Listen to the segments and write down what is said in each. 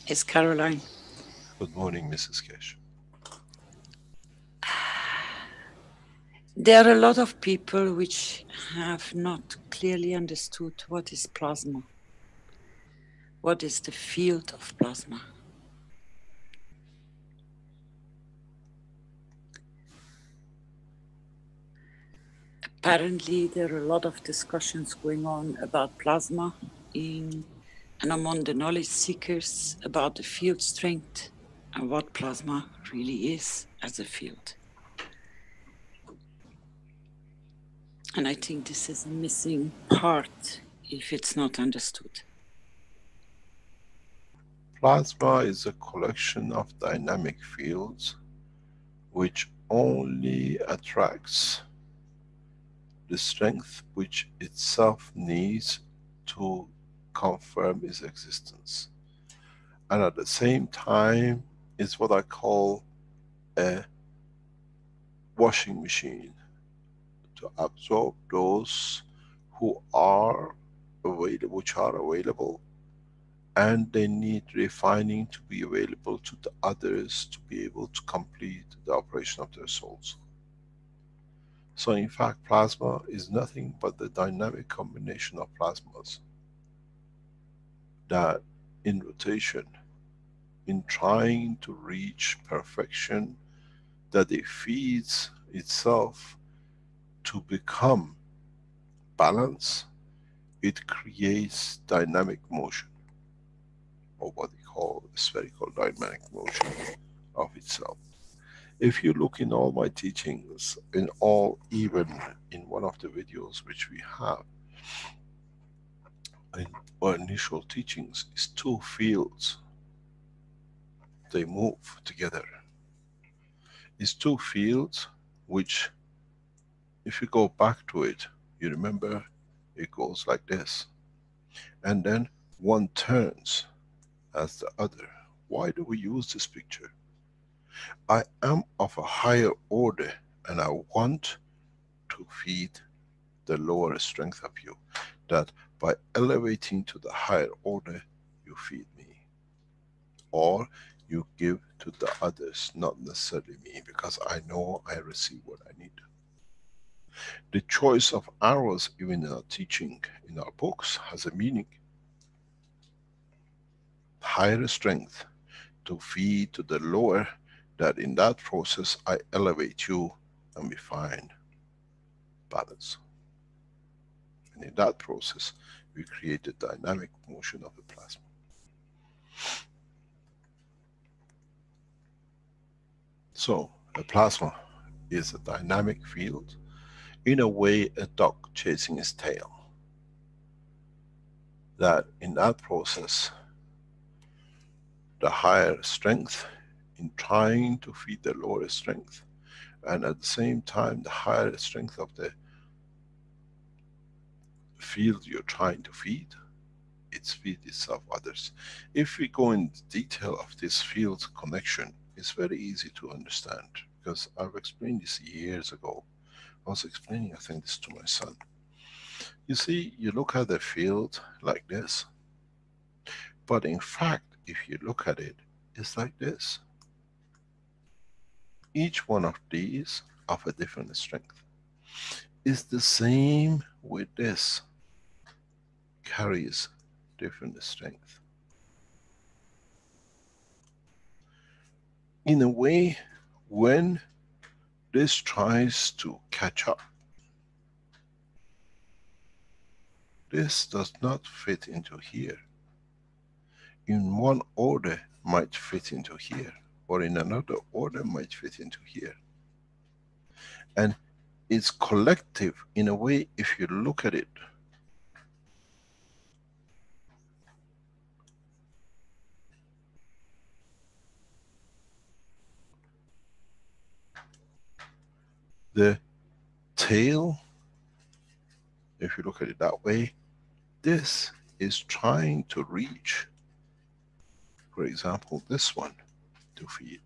It's Caroline. Good morning, Mrs. Keshe. There are a lot of people which have not clearly understood what is plasma. What is the field of plasma? Apparently, there are a lot of discussions going on about plasma and among the knowledge seekers about the field strength and what plasma really is as a field. And I think this is a missing part if it's not understood. Plasma is a collection of dynamic fields which only attracts the strength which itself needs to confirm its existence. And at the same time, it's what I call a washing machine to absorb those who are available, which are available, and they need refining to be available to the others to be able to complete the operation of their souls. So in fact, plasma is nothing but the dynamic combination of plasmas that in rotation, in trying to reach perfection, that it feeds itself to become balance, it creates dynamic motion, or what we call spherical dynamic motion of itself. If you look in all my teachings, in all, even in one of the videos which we have, in our initial teachings, is two fields, they move together. It's two fields which, if you go back to it, you remember it goes like this. And then one turns as the other. Why do we use this picture? I am of a higher order and I want to feed the lower strength of you. That by elevating to the higher order, you feed me. Or you give to the others, not necessarily me, because I know I receive what I need. The choice of arrows, even in our teaching, in our books, has a meaning. Higher strength to feed to the lower, that in that process I elevate you and we find balance. And in that process, we create the dynamic motion of the plasma. So, a plasma is a dynamic field, in a way a dog chasing its tail. That in that process, the higher strength in trying to feed the lower strength, and at the same time the higher strength of the field you're trying to feed, it's feed itself others. If we go in detail of this field connection, it's very easy to understand, because I've explained this years ago. I was explaining, I think, this to my son. You see, you look at the field like this, but in fact, if you look at it, it's like this. Each one of these of a different strength. Is the same with this, carries different strength. In a way, when this tries to catch up, this does not fit into here. In one order might fit into here, or in another order might fit into here. And it's collective in a way, if you look at it. The tail, if you look at it that way, this is trying to reach, for example, this one to feed.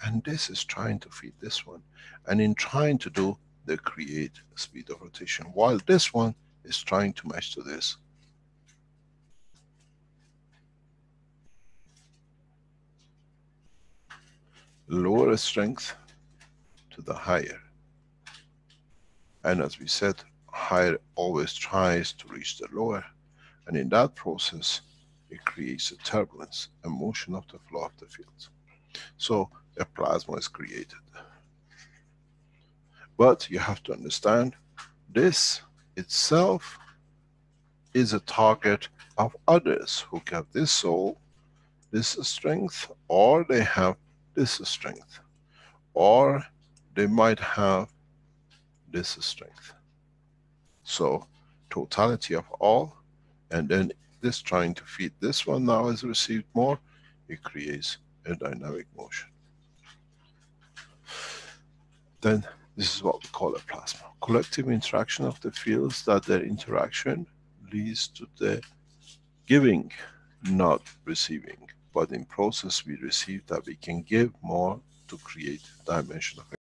And this is trying to feed this one. And in trying to do, they create speed of rotation. While this one is trying to match to this. lower strength to the higher. And as we said, higher always tries to reach the lower. And in that process, it creates a turbulence, a motion of the flow of the fields. So a plasma is created. But you have to understand, this itself is a target of others who have this soul, this strength, or they have this strength, or they might have this strength. So totality of all, and then this trying to feed this one now has received more, it creates a dynamic motion. Then this is what we call a plasma. Collective interaction of the fields, that their interaction leads to the giving, not receiving. But in process we receive that we can give more to create dimension of